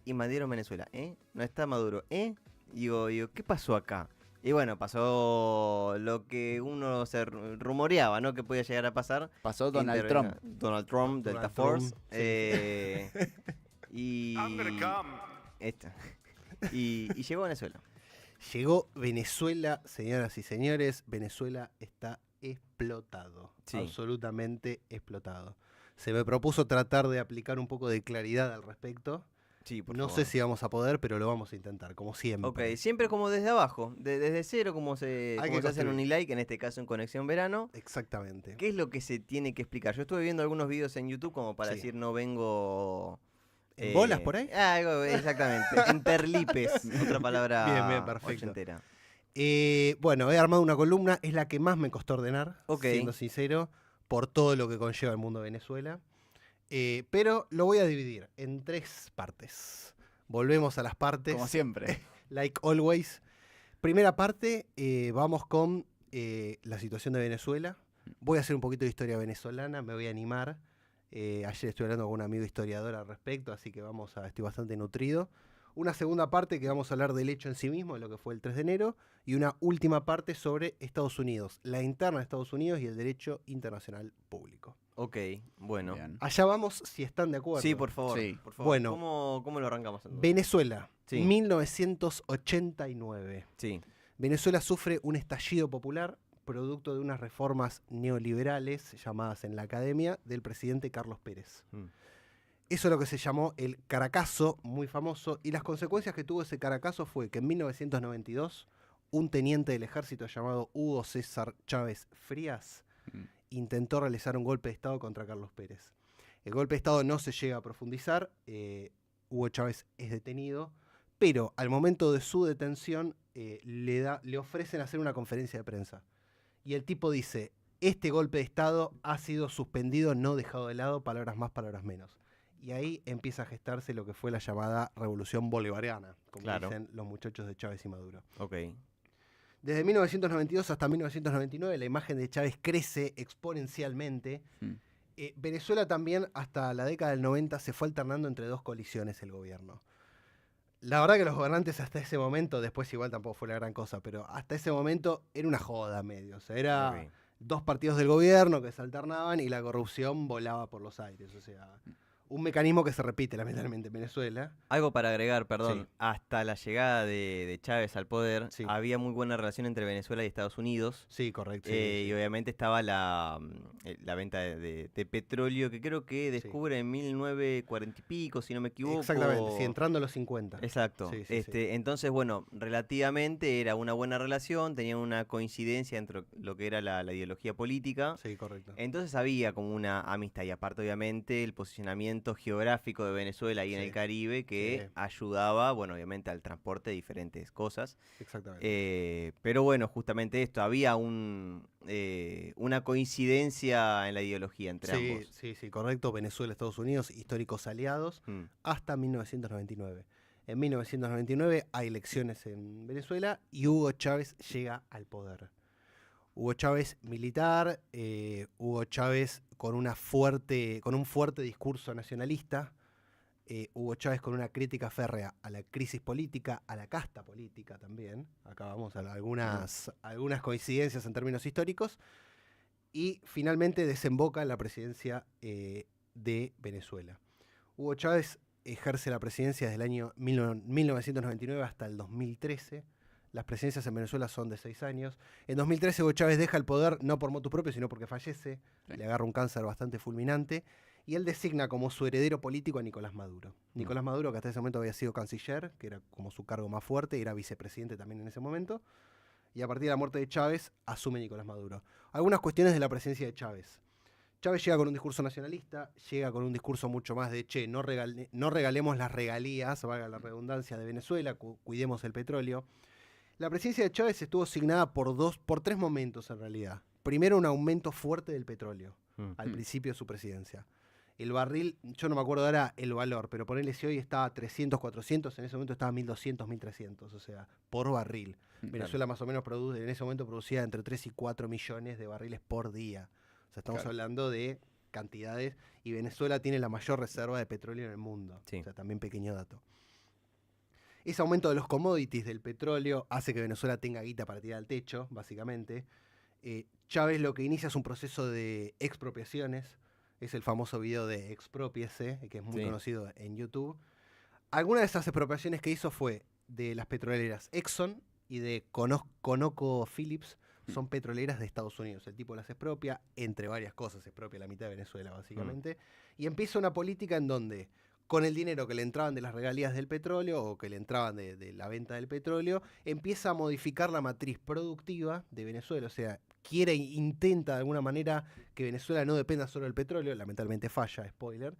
invadieron Venezuela, no está Maduro, Digo, ¿qué pasó acá? Y bueno, pasó lo que uno se rumoreaba, ¿no? Que podía llegar a pasar. Pasó Que Donald Trump. Donald Trump, Delta Donald Force. Trump, sí. Y... Esta. Y llegó a Venezuela. Llegó Venezuela, señoras y señores. Venezuela está explotado. Sí. Absolutamente explotado. Se me propuso tratar de aplicar un poco de claridad al respecto. Sí, por No favor. sé si vamos a poder, pero lo vamos a intentar, como siempre. Ok, siempre como desde abajo, desde cero, como se Hay que hace en construir. Unilike, en este caso en Conexión Verano. Exactamente. ¿Qué es lo que se tiene que explicar? Yo estuve viendo algunos videos en YouTube como para Sí. decir no vengo... ¿En bolas por ahí? Exactamente. Interlipes, otra palabra Bien, perfecto. ochentera. Bueno, he armado una columna, es la que más me costó ordenar, Ok. siendo sincero, por todo lo que conlleva el mundo de Venezuela. Pero lo voy a dividir en 3 partes. Volvemos a las partes. Como siempre. Like always. Primera parte, vamos con la situación de Venezuela. Voy a hacer un poquito de historia venezolana, me voy a animar. Ayer estuve hablando con un amigo historiador al respecto, así que estoy bastante nutrido. Una segunda parte que vamos a hablar del hecho en sí mismo, de lo que fue el 3 de enero. Y una última parte sobre Estados Unidos, la interna de Estados Unidos y el derecho internacional público. Ok, bueno. Bien. Allá vamos, si están de acuerdo. Sí, por favor. Sí. Por favor. Bueno. ¿Cómo lo arrancamos entonces? Venezuela, Sí. 1989. Sí. Venezuela sufre un estallido popular producto de unas reformas neoliberales llamadas en la academia del presidente Carlos Pérez. Eso es lo que se llamó el Caracazo, muy famoso, y las consecuencias que tuvo ese Caracazo fue que en 1992 un teniente del ejército llamado Hugo César Chávez Frías intentó realizar un golpe de Estado contra Carlos Pérez. El golpe de Estado no se llega a profundizar, Hugo Chávez es detenido, pero al momento de su detención le ofrecen hacer una conferencia de prensa. Y el tipo dice, este golpe de Estado ha sido suspendido, no dejado de lado, palabras más, palabras menos. Y ahí empieza a gestarse lo que fue la llamada revolución bolivariana, como dicen los muchachos de Chávez y Maduro. Ok. Desde 1992 hasta 1999 la imagen de Chávez crece exponencialmente. Venezuela también hasta la década del 90 se fue alternando entre 2 coaliciones el gobierno. La verdad que los gobernantes hasta ese momento, después igual tampoco fue la gran cosa, pero hasta ese momento era una joda medio. O sea, era 2 partidos del gobierno que se alternaban y la corrupción volaba por los aires. O sea, un mecanismo que se repite lamentablemente en Venezuela. Algo para agregar, perdón. Sí. Hasta la llegada de Chávez al poder, Sí. había muy buena relación entre Venezuela y Estados Unidos. Sí, correcto. Y obviamente estaba la venta de petróleo, que creo que descubre en 1940 y pico, si no me equivoco. Exactamente, sí, entrando a los 50. Exacto. Sí, sí, sí. Entonces, bueno, relativamente era una buena relación, tenían una coincidencia entre lo que era la ideología política. Sí, correcto. Entonces había como una amistad y aparte obviamente el posicionamiento geográfico de Venezuela ahí en el Caribe que ayudaba, bueno, obviamente al transporte de diferentes cosas. Exactamente. Pero bueno, justamente esto, había una coincidencia en la ideología entre ambos. Sí, correcto. Venezuela, Estados Unidos, históricos aliados, hasta 1999. En 1999 hay elecciones en Venezuela y Hugo Chávez llega al poder. Hugo Chávez militar, Hugo Chávez con un fuerte discurso nacionalista, Hugo Chávez con una crítica férrea a la crisis política, a la casta política también. Acá vamos a algunas coincidencias en términos históricos. Y finalmente desemboca en la presidencia de Venezuela. Hugo Chávez ejerce la presidencia desde el año 1999 hasta el 2013. Las presidencias en Venezuela son de 6 años. En 2013 Hugo Chávez deja el poder no por motu propio, sino porque fallece. Sí. Le agarra un cáncer bastante fulminante. Y él designa como su heredero político a Nicolás Maduro. Nicolás Maduro, que hasta ese momento había sido canciller, que era como su cargo más fuerte, era vicepresidente también en ese momento. Y a partir de la muerte de Chávez, asume Nicolás Maduro. Algunas cuestiones de la presidencia de Chávez. Chávez llega con un discurso nacionalista, llega con un discurso mucho más de, no regalemos las regalías, valga la redundancia, de Venezuela, cuidemos el petróleo. La presidencia de Chávez estuvo asignada por 3 momentos en realidad. Primero, un aumento fuerte del petróleo al principio de su presidencia. El barril, yo no me acuerdo ahora el valor, pero ponele si hoy estaba a 300, 400, en ese momento estaba a 1.200, 1.300, o sea, por barril. Venezuela más o menos en ese momento producía entre 3 y 4 millones de barriles por día. O sea, estamos hablando de cantidades, y Venezuela tiene la mayor reserva de petróleo en el mundo. Sí. O sea, también pequeño dato. Ese aumento de los commodities del petróleo hace que Venezuela tenga guita para tirar al techo, básicamente. Chávez lo que inicia es un proceso de expropiaciones. Es el famoso video de Expropiese, que es muy conocido en YouTube. Alguna de esas expropiaciones que hizo fue de las petroleras Exxon y de ConocoPhillips. Son petroleras de Estados Unidos. El tipo las expropia, entre varias cosas, expropia la mitad de Venezuela, básicamente. Y empieza una política en donde, con el dinero que le entraban de las regalías del petróleo o que le entraban de la venta del petróleo, empieza a modificar la matriz productiva de Venezuela. O sea, intenta de alguna manera que Venezuela no dependa solo del petróleo. Lamentablemente falla, spoiler.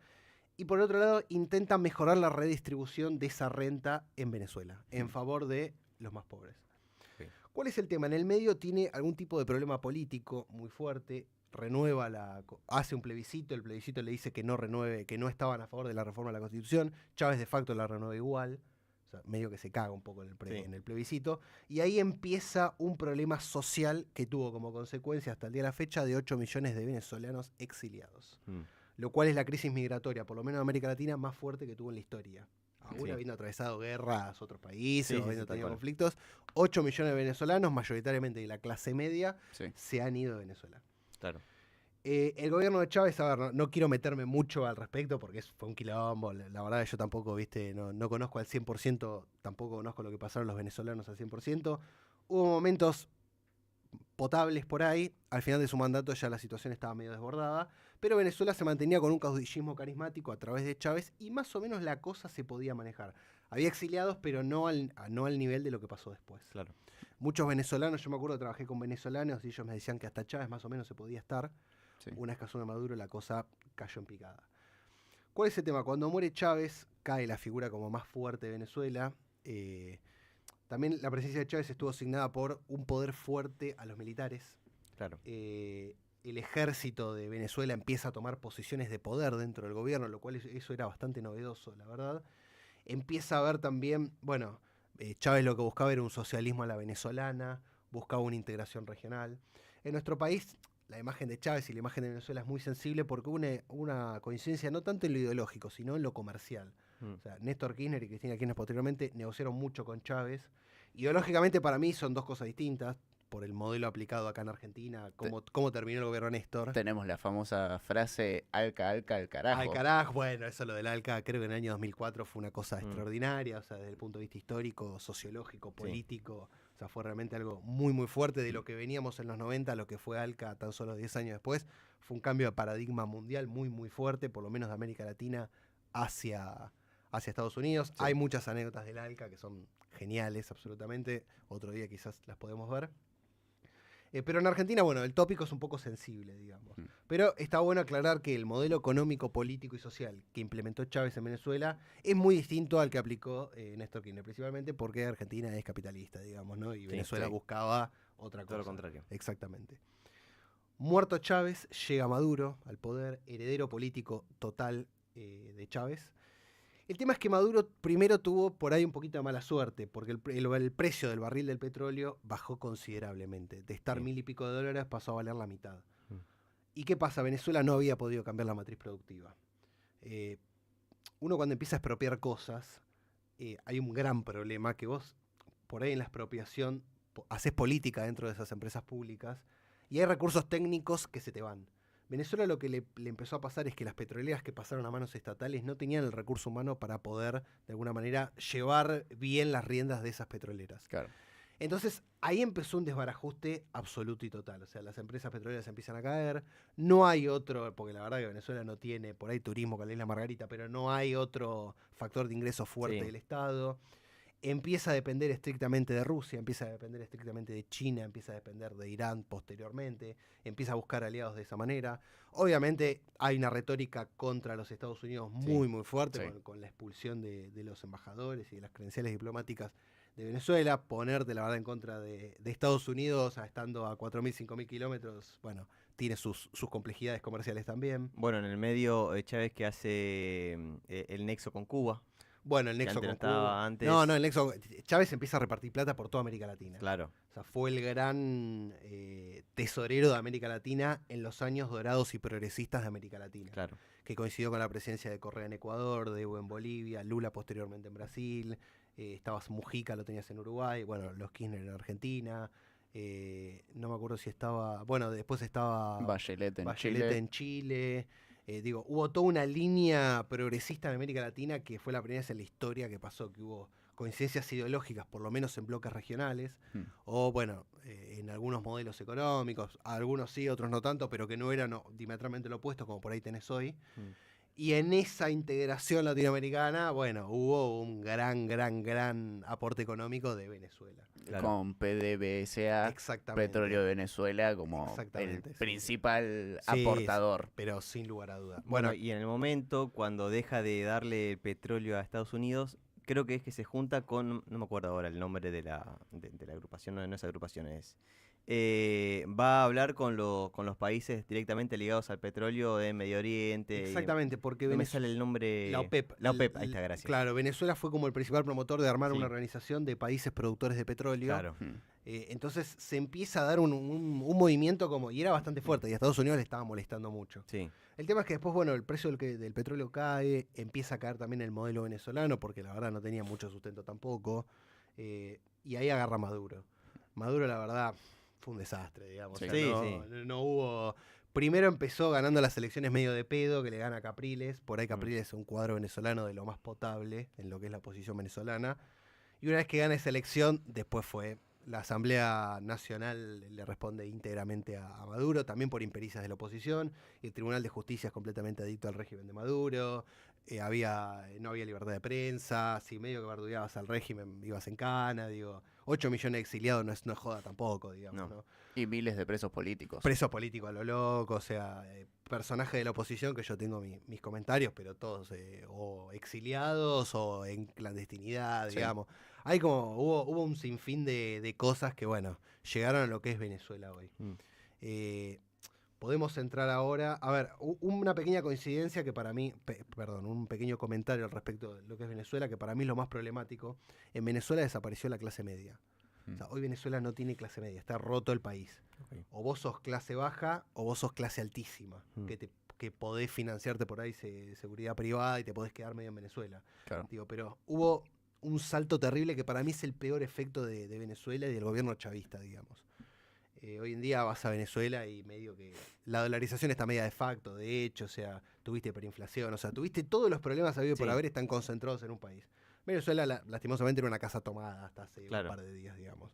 Y por otro lado, intenta mejorar la redistribución de esa renta en Venezuela, en favor de los más pobres. ¿Cuál es el tema? En el medio tiene algún tipo de problema político muy fuerte, hace un plebiscito, el plebiscito le dice que no renueve, que no estaban a favor de la reforma de la Constitución, Chávez de facto la renueva igual, o sea, medio que se caga un poco en el plebiscito, y ahí empieza un problema social que tuvo como consecuencia hasta el día de la fecha de 8 millones de venezolanos exiliados, lo cual es la crisis migratoria, por lo menos en América Latina, más fuerte que tuvo en la historia. Aún habiendo atravesado guerras, otros países, habiendo tenido conflictos, 8 millones de venezolanos, mayoritariamente de la clase media, se han ido de Venezuela. Claro. El gobierno de Chávez, a ver, no quiero meterme mucho al respecto porque fue un quilombo. La verdad yo tampoco, no conozco al 100%, tampoco conozco lo que pasaron los venezolanos al 100%. Hubo momentos potables por ahí, al final de su mandato ya la situación estaba medio desbordada, pero Venezuela se mantenía con un caudillismo carismático a través de Chávez y más o menos la cosa se podía manejar. Había exiliados, pero no al nivel de lo que pasó después. Claro. Muchos venezolanos, yo me acuerdo, trabajé con venezolanos y ellos me decían que hasta Chávez más o menos se podía estar. Una vez que asume Maduro, la cosa cayó en picada. ¿Cuál es el tema? Cuando muere Chávez, cae la figura como más fuerte de Venezuela. También la presencia de Chávez estuvo asignada por un poder fuerte a los militares. Claro. El ejército de Venezuela empieza a tomar posiciones de poder dentro del gobierno, lo cual eso era bastante novedoso, la verdad. Empieza a ver también, Chávez lo que buscaba era un socialismo a la venezolana, buscaba una integración regional. En nuestro país, la imagen de Chávez y la imagen de Venezuela es muy sensible porque hubo una coincidencia no tanto en lo ideológico, sino en lo comercial. O sea, Néstor Kirchner y Cristina Kirchner posteriormente negociaron mucho con Chávez. Ideológicamente para mí son dos cosas distintas, por el modelo aplicado acá en Argentina, cómo terminó el gobierno Néstor. Tenemos la famosa frase Alca, Alca, al carajo. Al carajo, bueno, eso lo del Alca, creo que en el año 2004 fue una cosa extraordinaria, o sea, desde el punto de vista histórico, sociológico, político, o sea, fue realmente algo muy, muy fuerte de lo que veníamos en los 90, lo que fue Alca tan solo 10 años después. Fue un cambio de paradigma mundial muy, muy fuerte, por lo menos de América Latina hacia Estados Unidos. Hay muchas anécdotas del Alca que son geniales, absolutamente. Otro día quizás las podemos ver. Pero en Argentina, el tópico es un poco sensible, digamos. Pero está bueno aclarar que el modelo económico, político y social que implementó Chávez en Venezuela es muy distinto al que aplicó Néstor Kirchner, principalmente porque Argentina es capitalista, digamos, ¿no? Y Venezuela buscaba otra cosa. Todo lo contrario. Exactamente. Muerto Chávez, llega Maduro al poder, heredero político total de Chávez. El tema es que Maduro primero tuvo por ahí un poquito de mala suerte, porque el precio del barril del petróleo bajó considerablemente. De estar 1.000 y pico de dólares pasó a valer la mitad. ¿Y qué pasa? Venezuela no había podido cambiar la matriz productiva. Uno cuando empieza a expropiar cosas, hay un gran problema que vos, por ahí en la expropiación, haces política dentro de esas empresas públicas y hay recursos técnicos que se te van. Venezuela lo que le empezó a pasar es que las petroleras que pasaron a manos estatales no tenían el recurso humano para poder, de alguna manera, llevar bien las riendas de esas petroleras. Claro. Entonces, ahí empezó un desbarajuste absoluto y total. O sea, las empresas petroleras empiezan a caer. No hay otro, porque la verdad que Venezuela no tiene, por ahí turismo con la isla Margarita, pero no hay otro factor de ingreso fuerte del Estado. Empieza a depender estrictamente de Rusia, empieza a depender estrictamente de China, empieza a depender de Irán posteriormente, empieza a buscar aliados de esa manera. Obviamente hay una retórica contra los Estados Unidos muy, muy fuerte con la expulsión de los embajadores y de las credenciales diplomáticas de Venezuela. Ponerte, la verdad, en contra de Estados Unidos, estando a 4.000, 5.000 kilómetros, tiene sus complejidades comerciales también. En el medio, Chávez que hace el nexo con Cuba. Bueno, el Que nexo antes no con Cuba. estaba, antes. No, el nexo. Chávez empieza a repartir plata por toda América Latina. Claro. O sea, fue el gran tesorero de América Latina en los años dorados y progresistas de América Latina. Claro. Que coincidió con la presidencia de Correa en Ecuador, de Evo en Bolivia, Lula posteriormente en Brasil, estabas Mujica, lo tenías en Uruguay, bueno, los Kirchner en Argentina, no me acuerdo si estaba, bueno, después estaba Bachelet en Bachelet Chile. en Chile. Digo, hubo toda una línea progresista en América Latina que fue la primera vez en la historia que pasó, que hubo coincidencias ideológicas, por lo menos en bloques regionales, o bueno, en algunos modelos económicos, algunos sí, otros no tanto, pero que no eran diametralmente lo opuesto, como por ahí tenés hoy. Y en esa integración latinoamericana, bueno, hubo un gran aporte económico de Venezuela. Claro. Con PDVSA, Exactamente. Petróleo de Venezuela, como el Exactamente, sí. principal Sí, aportador. pero sin lugar a dudas. Bueno, y en el momento cuando deja de darle el petróleo a Estados Unidos, creo que es que se junta con, no me acuerdo ahora el nombre de la agrupación, no es agrupación, va a hablar con los países directamente ligados al petróleo de Medio Oriente. Exactamente, porque No me sale el nombre. La OPEP. La OPEP, ahí está, gracias. Claro, Venezuela fue como el principal promotor de armar Sí. una organización de países productores de petróleo. Claro. Entonces se empieza a dar un movimiento como, y era bastante fuerte, y a Estados Unidos le estaba molestando mucho. Sí. El tema es que después, bueno, el precio del petróleo cae, empieza a caer también el modelo venezolano, porque la verdad no tenía mucho sustento tampoco, y ahí agarra Maduro. Maduro, la verdad, fue un desastre, digamos. Sí. O sea, Sí. no hubo... Primero empezó ganando las elecciones medio de pedo, que le gana a Capriles. Por ahí Capriles es un cuadro venezolano de lo más potable en lo que es la oposición venezolana. Y una vez que gana esa elección, después fue... La Asamblea Nacional le responde íntegramente a Maduro, también por impericias de la oposición. Y el Tribunal de Justicia es completamente adicto al régimen de Maduro. No había libertad de prensa. Si medio que bardeabas al régimen, ibas en cana. Digo, 8 millones de exiliados no es joda tampoco, digamos. ¿no? Y miles de presos políticos. Preso político a lo loco, o sea, personaje de la oposición que yo tengo mis comentarios, pero todos o exiliados o en clandestinidad, Sí. digamos. Hay como, hubo un sinfín de cosas que, bueno, llegaron a lo que es Venezuela hoy. Podemos entrar ahora, a ver, una pequeña coincidencia que para mí, un pequeño comentario al respecto de lo que es Venezuela, que para mí es lo más problemático. En Venezuela desapareció la clase media. O sea, hoy Venezuela no tiene clase media, está roto el país. Okay. O vos sos clase baja o vos sos clase altísima, que podés financiarte por ahí seguridad privada y te podés quedar medio en Venezuela. Claro. Digo, pero hubo un salto terrible que para mí es el peor efecto de Venezuela y del gobierno chavista, digamos. Hoy en día vas a Venezuela y medio que la dolarización está media de facto, de hecho, o sea, tuviste hiperinflación, o sea, tuviste todos los problemas habidos por haber están concentrados en un país. Venezuela, lastimosamente, era una casa tomada hasta hace un par de días, digamos.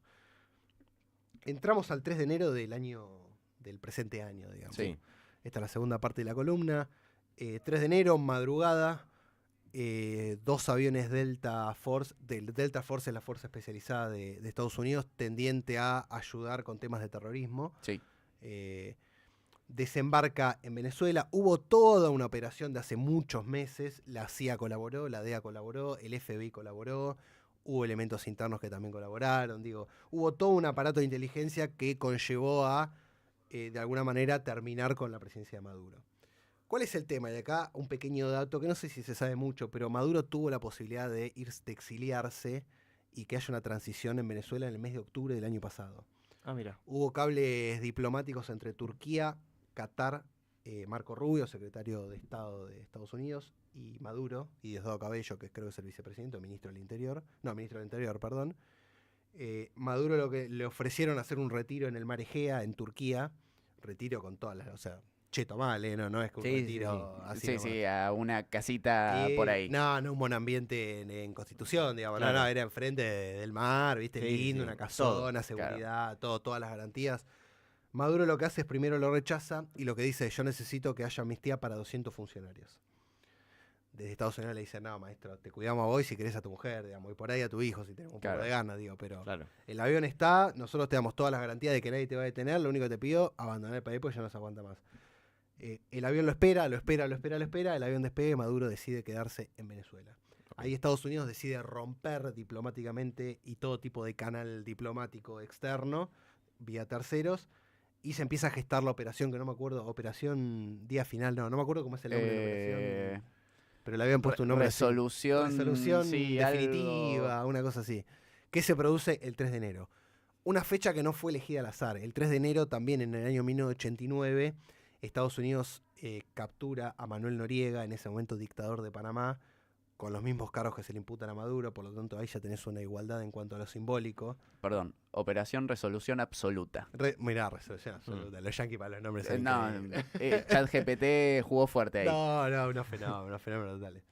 Entramos al 3 de enero del presente año, digamos. Sí. Esta es la segunda parte de la columna. 3 de enero, madrugada, 2 aviones Delta Force. Delta Force es la fuerza especializada de Estados Unidos, tendiente a ayudar con temas de terrorismo. Sí. Desembarca en Venezuela. Hubo toda una operación de hace muchos meses. La CIA colaboró, la DEA colaboró, el FBI colaboró. Hubo elementos internos que también colaboraron. Digo, hubo todo un aparato de inteligencia que conllevó a, de alguna manera, terminar con la presidencia de Maduro. ¿Cuál es el tema? Y acá un pequeño dato que no sé si se sabe mucho, pero Maduro tuvo la posibilidad de exiliarse y que haya una transición en Venezuela en el mes de octubre del año pasado. Ah, mira. Hubo cables diplomáticos entre Turquía, Qatar, Marco Rubio, secretario de Estado de Estados Unidos, y Maduro, y Diosdado Cabello, que creo que es el vicepresidente, o ministro del Interior. Maduro lo que le ofrecieron hacer un retiro en el mar Egea, en Turquía. Retiro con todas las... O sea, cheto mal, no es que un retiro así. Sí, a una casita por ahí. No un buen ambiente en Constitución, digamos. Claro. No, era enfrente del mar, viste, lindo, una casona, todo, seguridad, todas las garantías. Maduro lo que hace es primero lo rechaza y lo que dice, yo necesito que haya amnistía para 200 funcionarios. Desde Estados Unidos le dicen, no, maestro, te cuidamos a vos y si querés a tu mujer, digamos, y por ahí a tu hijo si tenemos un poco de ganas, digo, pero el avión está, nosotros te damos todas las garantías de que nadie te va a detener, lo único que te pido, abandonar el país porque ya no se aguanta más. El avión lo espera, el avión despegue, Maduro decide quedarse en Venezuela. Ahí Estados Unidos decide romper diplomáticamente y todo tipo de canal diplomático externo, vía terceros, y se empieza a gestar la operación, que no me acuerdo, operación Día Final, no me acuerdo cómo es el nombre de la operación. pero le habían puesto un nombre resolución, así. Resolución sí, definitiva, algo... una cosa así. Que se produce el 3 de enero. Una fecha que no fue elegida al azar. El 3 de enero, también en el año 1989, Estados Unidos captura a Manuel Noriega, en ese momento dictador de Panamá, con los mismos cargos que se le imputan a Maduro, por lo tanto ahí ya tenés una igualdad en cuanto a lo simbólico. Perdón, Operación Resolución Absoluta. Mirá, resolución absoluta. Los yankees para los nombres son No, increíbles. ChatGPT jugó fuerte ahí. No, unos fenómenos totales.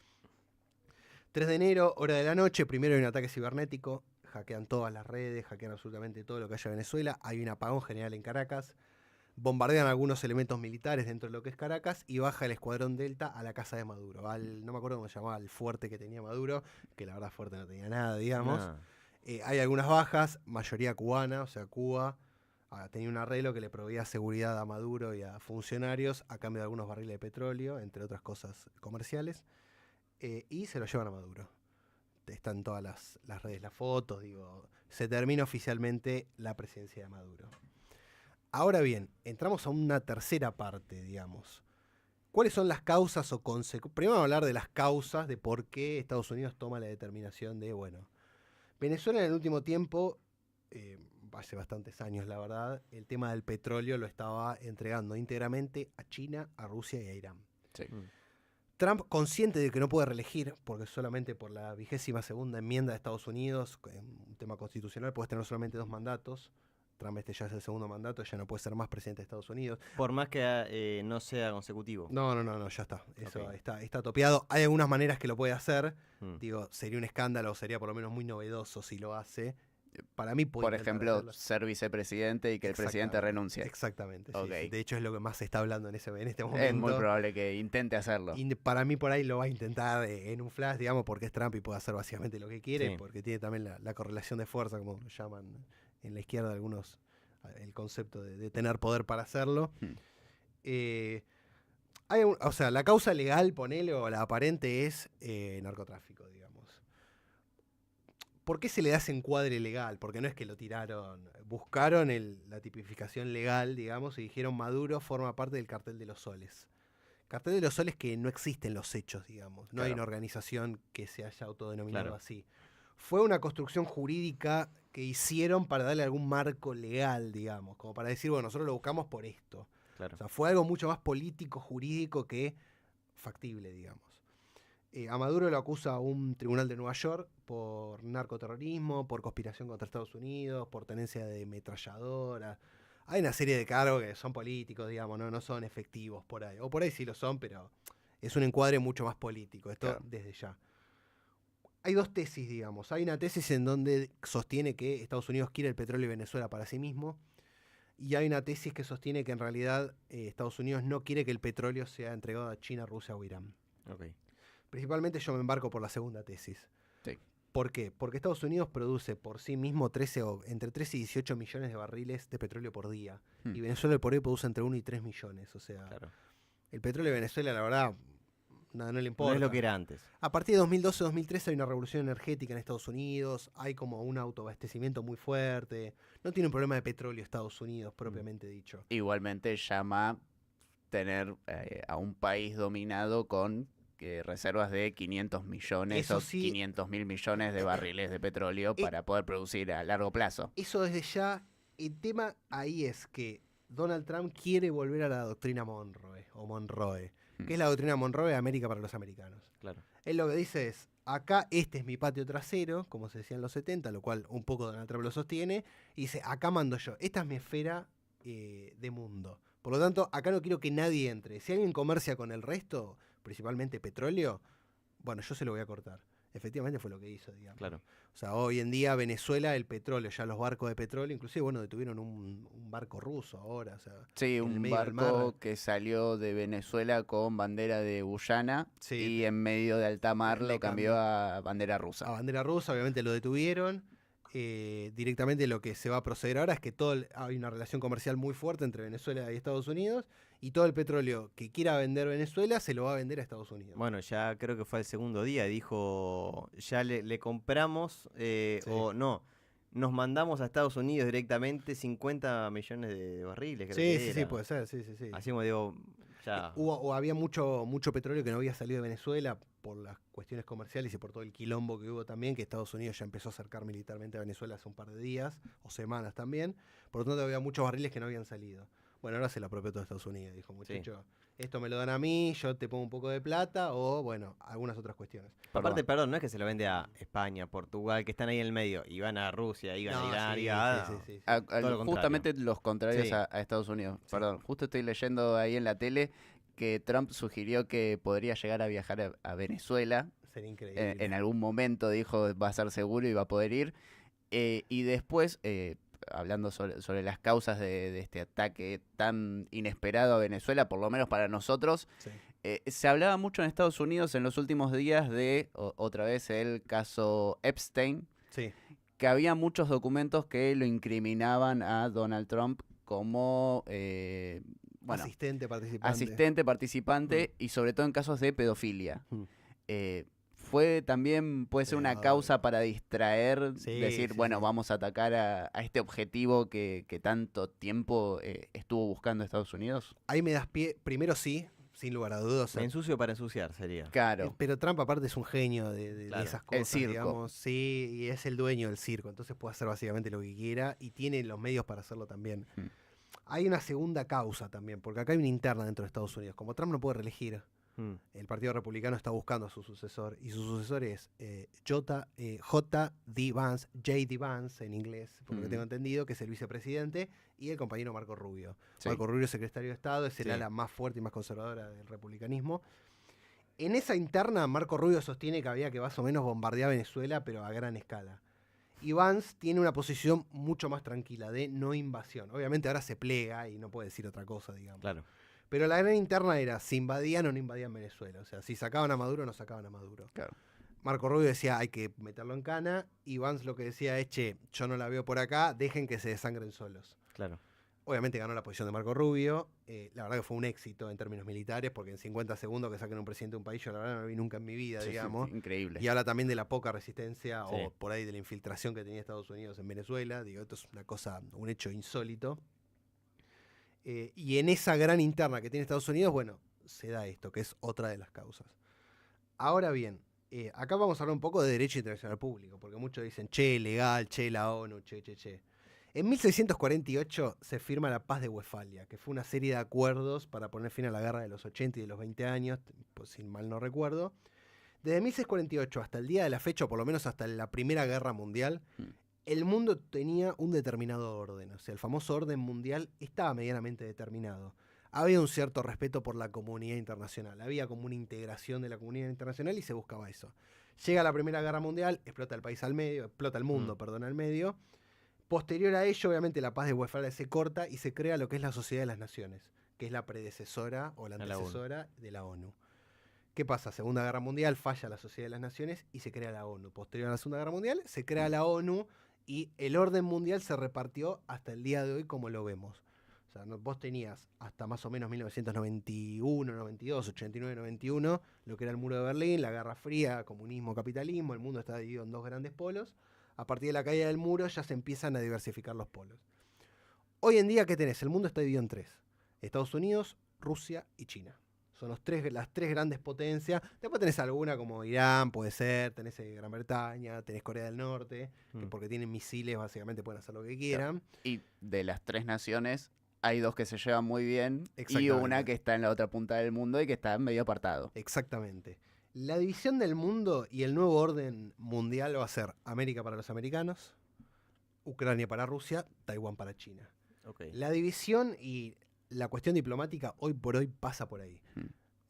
3 de enero, hora de la noche, primero hay un ataque cibernético, hackean todas las redes, hackean absolutamente todo lo que haya en Venezuela, hay un apagón general en Caracas, bombardean algunos elementos militares dentro de lo que es Caracas y baja el escuadrón Delta a la casa de Maduro, no me acuerdo cómo se llamaba, el fuerte que tenía Maduro, que la verdad fuerte no tenía nada, digamos. Hay algunas bajas, mayoría cubana, o sea, Cuba tenía un arreglo que le proveía seguridad a Maduro y a funcionarios a cambio de algunos barriles de petróleo, entre otras cosas comerciales, y se lo llevan a Maduro. Están todas las redes, las fotos, digo, se termina oficialmente la presidencia de Maduro. Ahora bien, entramos a una tercera parte, digamos. ¿Cuáles son las causas o consecuencias? Primero vamos a hablar de las causas de por qué Estados Unidos toma la determinación de, bueno, Venezuela en el último tiempo, hace bastantes años la verdad, el tema del petróleo lo estaba entregando íntegramente a China, a Rusia y a Irán. Sí. Trump, consciente de que no puede reelegir, porque solamente por la 22ª enmienda de Estados Unidos, un tema constitucional, puedes tener solamente 2 mandatos. Trump ya es el segundo mandato, ya no puede ser más presidente de Estados Unidos. Por más que no sea consecutivo. No, ya está. Eso Okay. está topeado. Hay algunas maneras que lo puede hacer. Digo, sería un escándalo, sería por lo menos muy novedoso si lo hace. Para mí puede por ejemplo, ser vicepresidente y que el presidente renuncie. Exactamente. Okay. Sí. De hecho, es lo que más se está hablando en este momento. Es muy probable que intente hacerlo. Y para mí, por ahí lo va a intentar en un flash, digamos, porque es Trump y puede hacer básicamente lo que quiere, sí. Porque tiene también la correlación de fuerza, como lo llaman en la izquierda algunos, el concepto de tener poder para hacerlo. O sea, la causa legal, ponele, o la aparente es narcotráfico, digamos. ¿Por qué se le da ese encuadre legal? Porque no es que lo tiraron, buscaron la tipificación legal, digamos, y dijeron Maduro forma parte del Cartel de los Soles. Cartel de los Soles que no existen los hechos, digamos. No hay una organización que se haya autodenominado así. Fue una construcción jurídica que hicieron para darle algún marco legal, digamos, como para decir, bueno, nosotros lo buscamos por esto. Claro. O sea, fue algo mucho más político, jurídico que factible, digamos. A Maduro lo acusa un tribunal de Nueva York por narcoterrorismo, por conspiración contra Estados Unidos, por tenencia de ametralladoras. Hay una serie de cargos que son políticos, digamos, no son efectivos por ahí. O por ahí sí lo son, pero es un encuadre mucho más político, esto desde ya. Hay 2 tesis, digamos. Hay una tesis en donde sostiene que Estados Unidos quiere el petróleo de Venezuela para sí mismo. Y hay una tesis que sostiene que en realidad Estados Unidos no quiere que el petróleo sea entregado a China, Rusia o Irán. Okay. Principalmente yo me embarco por la segunda tesis. Sí. ¿Por qué? Porque Estados Unidos produce por sí mismo entre 13 y 18 millones de barriles de petróleo por día. Y Venezuela por ahí produce entre 1 y 3 millones. O sea, el petróleo de Venezuela, la verdad, no le importa. No es lo que era antes. A partir de 2012-2013 hay una revolución energética en Estados Unidos, hay como un autoabastecimiento muy fuerte. No tiene un problema de petróleo Estados Unidos, propiamente dicho. Igualmente llama tener a un país dominado con reservas de 500 millones eso o sí, 500 mil millones de barriles de petróleo para poder producir a largo plazo. Eso desde ya, el tema ahí es que Donald Trump quiere volver a la doctrina Monroe, que es la doctrina Monroe de América para los americanos. Claro. Él lo que dice es, acá este es mi patio trasero, como se decía en los 70, lo cual un poco Donald Trump lo sostiene, y dice, acá mando yo, esta es mi esfera de mundo. Por lo tanto, acá no quiero que nadie entre. Si alguien comercia con el resto, principalmente petróleo, bueno, yo se lo voy a cortar. Efectivamente fue lo que hizo, digamos. Claro. O sea, hoy en día Venezuela, el petróleo, ya los barcos de petróleo, inclusive, bueno, detuvieron un barco ruso ahora. O sea, sí, un barco que salió de Venezuela con bandera de Guyana y en medio de alta mar lo cambió a bandera rusa. A bandera rusa, obviamente lo detuvieron. Directamente lo que se va a proceder ahora es que hay una relación comercial muy fuerte entre Venezuela y Estados Unidos, y todo el petróleo que quiera vender Venezuela se lo va a vender a Estados Unidos. Bueno, ya creo que fue el segundo día, dijo, ya le compramos, o no, nos mandamos a Estados Unidos directamente 50 millones de barriles. Creo sí, puede ser, sí. Así como digo, ya... Había mucho petróleo que no había salido de Venezuela por las cuestiones comerciales y por todo el quilombo que hubo también, que Estados Unidos ya empezó a acercar militarmente a Venezuela hace un par de días, o semanas también. Por lo tanto, había muchos barriles que no habían salido. Bueno, ahora se lo apropió todo Estados Unidos. Dijo, muchacho, esto me lo dan a mí, yo te pongo un poco de plata, o bueno, algunas otras cuestiones. Aparte, perdón, no es que se lo vende a España, Portugal, que están ahí en el medio, y van a Rusia, y van a Irán, justamente los contrarios a Estados Unidos. Sí. Perdón, justo estoy leyendo ahí en la tele que Trump sugirió que podría llegar a viajar a Venezuela. Sería increíble. En algún momento dijo va a ser seguro y va a poder ir. Y después, hablando sobre las causas de este ataque tan inesperado a Venezuela, por lo menos para nosotros, se hablaba mucho en Estados Unidos en los últimos días de, otra vez, el caso Epstein, que había muchos documentos que lo incriminaban a Donald Trump como... asistente participante y sobre todo en casos de pedofilia. Fue también, puede ser una causa para distraer, vamos a atacar a este objetivo que tanto tiempo estuvo buscando Estados Unidos. Ahí me das pie, primero sí, sin lugar a dudas. Me ensucio para ensuciar sería. Claro. Pero Trump aparte es un genio de esas cosas, el circo. Digamos. Sí, y es el dueño del circo, entonces puede hacer básicamente lo que quiera y tiene los medios para hacerlo también. Hay una segunda causa también, porque acá hay una interna dentro de Estados Unidos. Como Trump no puede reelegir, el Partido Republicano está buscando a su sucesor, y su sucesor es J.D. Vance, J.D. Vance en inglés, por lo que tengo entendido, que es el vicepresidente, y el compañero Marco Rubio. Marco Rubio es secretario de Estado, es el ala más fuerte y más conservadora del republicanismo. En esa interna, Marco Rubio sostiene que había que más o menos bombardear Venezuela, pero a gran escala. Y Vance tiene una posición mucho más tranquila de no invasión. Obviamente ahora se plega y no puede decir otra cosa, digamos. Claro. Pero la gran interna era si invadían o no invadían Venezuela. O sea, si sacaban a Maduro o no sacaban a Maduro. Claro. Marco Rubio decía hay que meterlo en cana. Y Vance lo que decía es, yo no la veo por acá, dejen que se desangren solos. Claro. Obviamente ganó la posición de Marco Rubio. La verdad que fue un éxito en términos militares, porque en 50 segundos que saquen un presidente de un país, yo la verdad no lo vi nunca en mi vida, digamos. Increíble. Y habla también de la poca resistencia o por ahí de la infiltración que tenía Estados Unidos en Venezuela. Digo, esto es una cosa, un hecho insólito. Y en esa gran interna que tiene Estados Unidos, bueno, se da esto, que es otra de las causas. Ahora bien, acá vamos a hablar un poco de derecho internacional público, porque muchos dicen, legal, la ONU, En 1648 se firma la Paz de Westfalia, que fue una serie de acuerdos para poner fin a la guerra de los 80 y de los 20 años, pues, si mal no recuerdo. Desde 1648 hasta el día de la fecha, o por lo menos hasta la Primera Guerra Mundial, el mundo tenía un determinado orden. O sea, el famoso orden mundial estaba medianamente determinado. Había un cierto respeto por la comunidad internacional. Había como una integración de la comunidad internacional y se buscaba eso. Llega la Primera Guerra Mundial, explota el país al medio, explota el mundo, al medio. Posterior a ello, obviamente, la Paz de Westfalia se corta y se crea lo que es la Sociedad de las Naciones, que es la predecesora o la antecesora de la ONU. ¿Qué pasa? Segunda Guerra Mundial, falla la Sociedad de las Naciones y se crea la ONU. Posterior a la Segunda Guerra Mundial, se crea la ONU y el orden mundial se repartió hasta el día de hoy como lo vemos. O sea, vos tenías hasta más o menos 1991, 92, 89, 91, lo que era el muro de Berlín, la Guerra Fría, comunismo, capitalismo, el mundo está dividido en dos grandes polos. A partir de la caída del muro ya se empiezan a diversificar los polos. Hoy en día, ¿qué tenés? El mundo está dividido en tres. Estados Unidos, Rusia y China. Son las tres grandes potencias. Después tenés alguna como Irán, puede ser, tenés Gran Bretaña, tenés Corea del Norte, que porque tienen misiles básicamente pueden hacer lo que quieran. Y de las tres naciones hay dos que se llevan muy bien y una que está en la otra punta del mundo y que está medio apartado. Exactamente. La división del mundo y el nuevo orden mundial va a ser América para los americanos, Ucrania para Rusia, Taiwán para China. Okay. La división y la cuestión diplomática hoy por hoy pasa por ahí.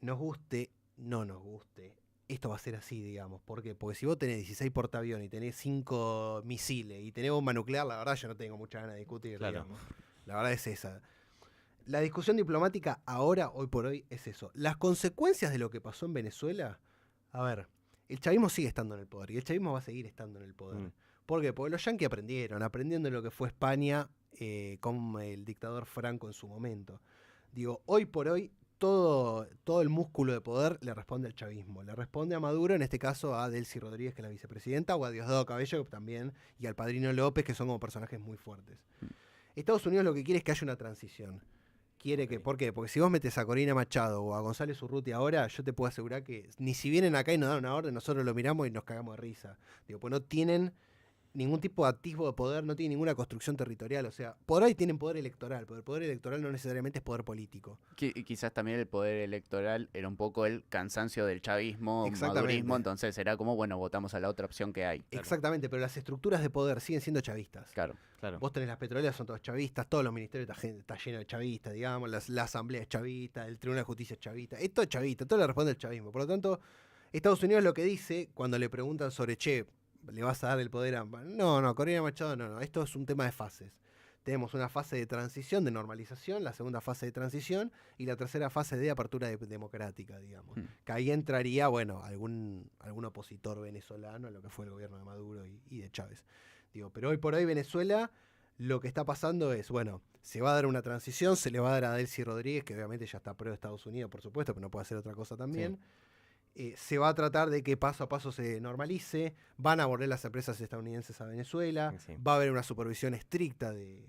Nos guste, no nos guste, esto va a ser así, digamos. ¿Por qué? Porque si vos tenés 16 portaaviones y tenés 5 misiles y tenés bomba nuclear, la verdad yo no tengo mucha ganas de discutir, digamos. La verdad es esa. La discusión diplomática ahora, hoy por hoy, es eso. Las consecuencias de lo que pasó en Venezuela, a ver, el chavismo sigue estando en el poder y el chavismo va a seguir estando en el poder. ¿Por qué? Porque los yanquis aprendiendo lo que fue España con el dictador Franco en su momento. Digo, hoy por hoy, todo el músculo de poder le responde al chavismo. Le responde a Maduro, en este caso a Delcy Rodríguez, que es la vicepresidenta, o a Diosdado Cabello también, y al Padrino López, que son como personajes muy fuertes. Estados Unidos lo que quiere es que haya una transición. quiere que... ¿Por qué? Porque si vos metes a Corina Machado o a González Urrutia ahora, yo te puedo asegurar que ni si vienen acá y nos dan una orden, nosotros lo miramos y nos cagamos de risa. Digo, pues no tienen ningún tipo de atisbo de poder, no tienen ninguna construcción territorial. O sea, por ahí tienen poder electoral, pero el poder electoral no necesariamente es poder político. Quizás también el poder electoral era un poco el cansancio del chavismo, Exactamente. madurismo, entonces era como, bueno, votamos a la otra opción que hay. Claro. Exactamente, pero las estructuras de poder siguen siendo chavistas. Claro. Claro. Vos tenés las petroleras, son todos chavistas, todos los ministerios está lleno de chavistas, digamos, la asamblea es chavista, el Tribunal de Justicia es chavista, es todo chavista, todo le responde el chavismo. Por lo tanto, Estados Unidos lo que dice cuando le preguntan sobre, che, ¿le vas a dar el poder a...? No, Corina Machado, no, esto es un tema de fases. Tenemos una fase de transición, de normalización, la segunda fase de transición y la tercera fase de apertura democrática, digamos. Que ahí entraría, bueno, algún opositor venezolano a lo que fue el gobierno de Maduro y de Chávez. Digo, pero hoy por hoy Venezuela lo que está pasando es, bueno, se va a dar una transición, se le va a dar a Delcy Rodríguez, que obviamente ya está pro de Estados Unidos, por supuesto, pero no puede hacer otra cosa también. Sí. Se va a tratar de que paso a paso se normalice, van a volver las empresas estadounidenses a Venezuela, sí. Va a haber una supervisión estricta de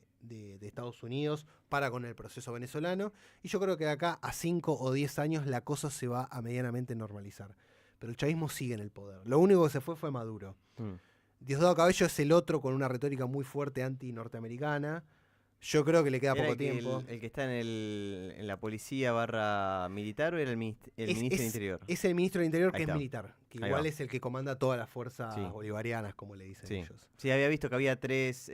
Estados Unidos para con el proceso venezolano, y yo creo que de acá a 5 o 10 años la cosa se va a medianamente normalizar. Pero el chavismo sigue en el poder. Lo único que se fue Maduro. Diosdado Cabello es el otro con una retórica muy fuerte anti-norteamericana. Yo creo que le queda poco tiempo. El que está en la policía / militar o era el ministro del Interior? Es el ministro del Interior, Ahí que está. Es militar. Que igual es el que comanda todas las fuerzas bolivarianas, como le dicen ellos. Sí, había visto que había tres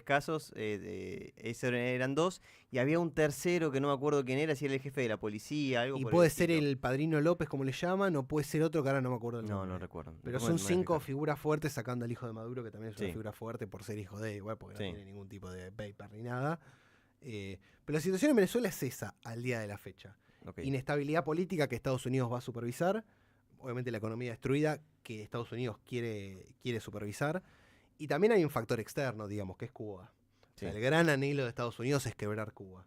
casos, esos eran 2, y había un tercero que no me acuerdo quién era, si era el jefe de la policía, algo y por puede ser el Padrino López, como le llaman, o puede ser otro que ahora no me acuerdo el nombre. No recuerdo. Pero son 5 figuras fuertes, sacando al hijo de Maduro, que también es una figura fuerte por ser hijo de, igual, porque no tiene ningún tipo de paper ni nada. Pero la situación en Venezuela es esa, al día de la fecha. Inestabilidad política que Estados Unidos va a supervisar, obviamente la economía destruida que Estados Unidos quiere supervisar, y también hay un factor externo, digamos, que es Cuba. O sea, el gran anhelo de Estados Unidos es quebrar Cuba.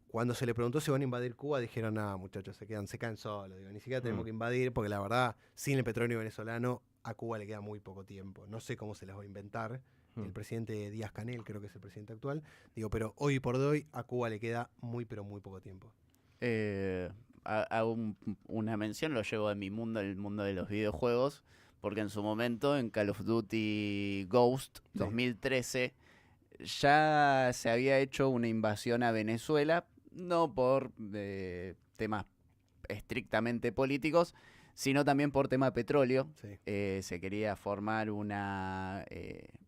Cuando se le preguntó si van a invadir Cuba, dijeron, muchachos, se caen solos, digo, ni siquiera tenemos que invadir, porque la verdad, sin el petróleo venezolano, a Cuba le queda muy poco tiempo. No sé cómo se las va a inventar. El presidente Díaz-Canel, creo que es el presidente actual, digo, pero hoy por hoy a Cuba le queda muy, pero muy poco tiempo. Hago una mención, lo llevo a mi mundo, el mundo de los videojuegos, porque en su momento en Call of Duty Ghost 2013 ya se había hecho una invasión a Venezuela, no por temas estrictamente políticos, sino también por tema petróleo. Se quería formar una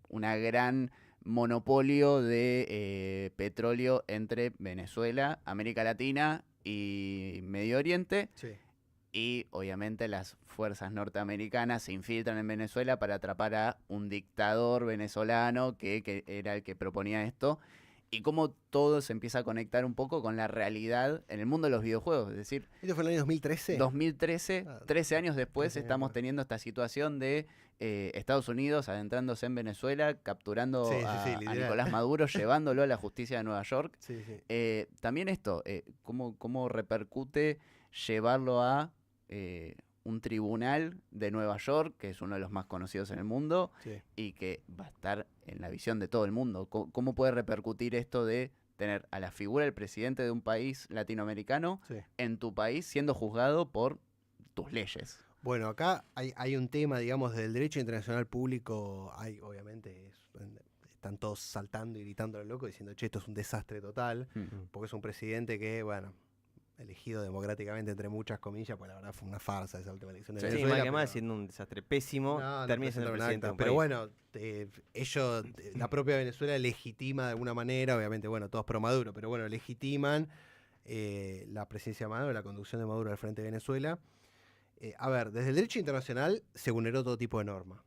gran monopolio de petróleo entre Venezuela, América Latina y Medio Oriente. Y obviamente las fuerzas norteamericanas se infiltran en Venezuela para atrapar a un dictador venezolano que era el que proponía esto. Y cómo todo se empieza a conectar un poco con la realidad en el mundo de los videojuegos. Es decir, ¿esto fue en el año 2013? 2013, 13 años después, estamos teniendo esta situación de Estados Unidos adentrándose en Venezuela, capturando a Nicolás Maduro, llevándolo a la justicia de Nueva York. También esto, cómo repercute llevarlo a un tribunal de Nueva York, que es uno de los más conocidos en el mundo, y que va a estar en la visión de todo el mundo. ¿Cómo puede repercutir esto de tener a la figura del presidente de un país latinoamericano en tu país siendo juzgado por tus leyes? Bueno, acá hay un tema, digamos, del derecho internacional público. Obviamente, están todos saltando y gritando a lo loco, diciendo, che, esto es un desastre total, porque es un presidente que, bueno, elegido democráticamente entre muchas comillas, pues la verdad fue una farsa esa última elección de Venezuela. Más que más siendo un desastre pésimo, termina siendo el presidente de un pero país. Bueno, la propia Venezuela legitima de alguna manera, obviamente, bueno, todos pro Maduro, pero bueno, legitiman la presencia de Maduro, la conducción de Maduro al frente de Venezuela. A ver, desde el derecho internacional se vulneró todo tipo de norma,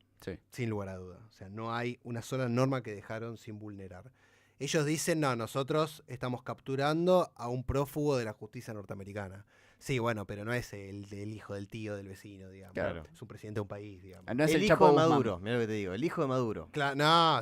sin lugar a duda. O sea, no hay una sola norma que dejaron sin vulnerar. Ellos dicen, no, nosotros estamos capturando a un prófugo de la justicia norteamericana. Sí, bueno, pero no es el hijo del tío del vecino, digamos. Claro. Es un presidente de un país, digamos. No es el hijo de Maduro, mira lo que te digo, el hijo de Maduro. Claro, no,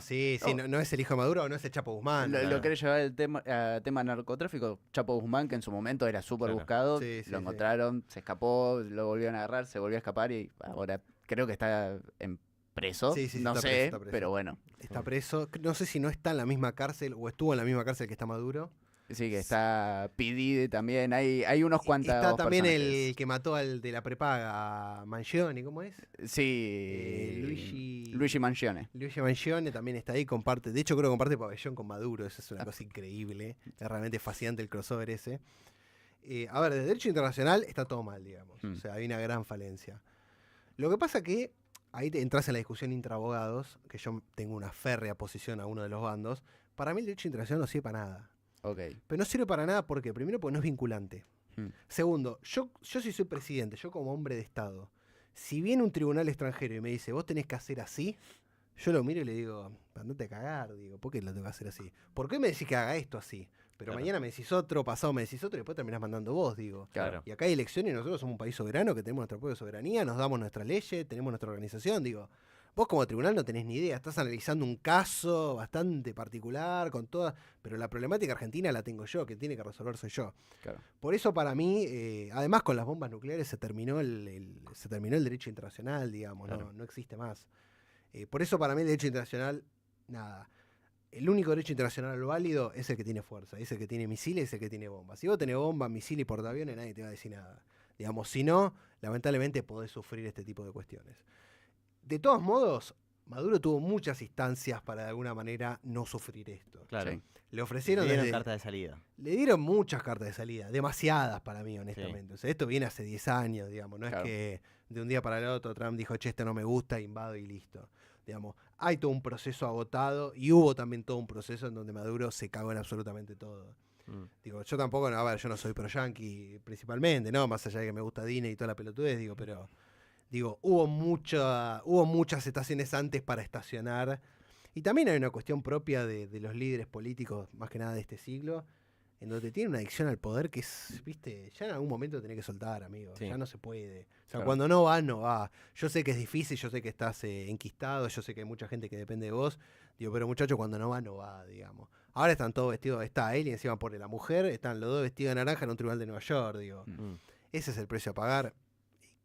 no es el hijo de Maduro, no es el Chapo Guzmán. Lo querés llevar el tema narcotráfico. Chapo Guzmán, que en su momento era súper buscado, lo encontraron, se escapó, lo volvieron a agarrar, se volvió a escapar y ahora creo que está en preso, no sé, preso. Pero bueno. Está preso, no sé si no está en la misma cárcel o estuvo en la misma cárcel que está Maduro. Sí, que está P. Diddy también. Hay unos cuantos. Está también el que mató al de la prepaga, Mangione, ¿cómo es? Sí, Luigi Mangione. Luigi Mangione también está ahí, comparte. De hecho, creo que comparte pabellón con Maduro. Eso es una cosa increíble. Es realmente fascinante el crossover ese. A ver, de derecho internacional está todo mal, digamos. O sea, hay una gran falencia. Lo que pasa que ahí te entras en la discusión intrabogados, que yo tengo una férrea posición a uno de los bandos. Para mí el derecho internacional no sirve para nada. Okay. Pero no sirve para nada porque, primero, porque no es vinculante. Segundo, yo si soy presidente, yo como hombre de Estado, si viene un tribunal extranjero y me dice, vos tenés que hacer así, yo lo miro y le digo, andate a cagar, digo, ¿por qué lo tengo que hacer así? ¿Por qué me decís que haga esto así? Pero mañana me decís otro, pasado me decís otro y después terminás mandando vos, digo. Claro. Y acá hay elecciones y nosotros somos un país soberano que tenemos nuestra propia soberanía, nos damos nuestras leyes, tenemos nuestra organización, digo. Vos como tribunal no tenés ni idea, estás analizando un caso bastante particular, con todas, pero la problemática argentina la tengo yo, que tiene que resolver soy yo. Claro. Por eso para mí, además con las bombas nucleares se terminó el derecho internacional, digamos, claro. no existe más. Por eso para mí el derecho internacional, nada. El único derecho internacional válido es el que tiene fuerza, es el que tiene misiles, es el que tiene bombas. Si vos tenés bombas, misiles y portaaviones, nadie te va a decir nada. Digamos, si no, lamentablemente podés sufrir este tipo de cuestiones. De todos modos, Maduro tuvo muchas instancias para de alguna manera no sufrir esto. Claro. Sí. Le ofrecieron... Le dieron cartas de salida. Le dieron muchas cartas de salida, demasiadas para mí, honestamente. Sí. O sea, esto viene hace 10 años, digamos. No claro. Es que de un día para el otro Trump dijo, che, esto no me gusta, invado y listo. Digamos, hay todo un proceso agotado y hubo también todo un proceso en donde Maduro se cagó en absolutamente todo. Digo, yo tampoco, a ver, yo no soy pro-yankee principalmente, ¿no? Más allá de que me gusta Disney y toda la pelotudez, digo, pero... Digo, hubo muchas estaciones antes para estacionar. Y también hay una cuestión propia de los líderes políticos, más que nada de este siglo, en donde tiene una adicción al poder que es, viste, ya en algún momento tenés que soltar, amigo. Sí. Ya no se puede. O sea, claro. Cuando no va, no va. Yo sé que es difícil, yo sé que estás enquistado, yo sé que hay mucha gente que depende de vos. Digo, pero muchacho, cuando no va, digamos. Ahora están todos vestidos, está él y encima por la mujer, están los dos vestidos de naranja en un tribunal de Nueva York, digo. Ese es el precio a pagar.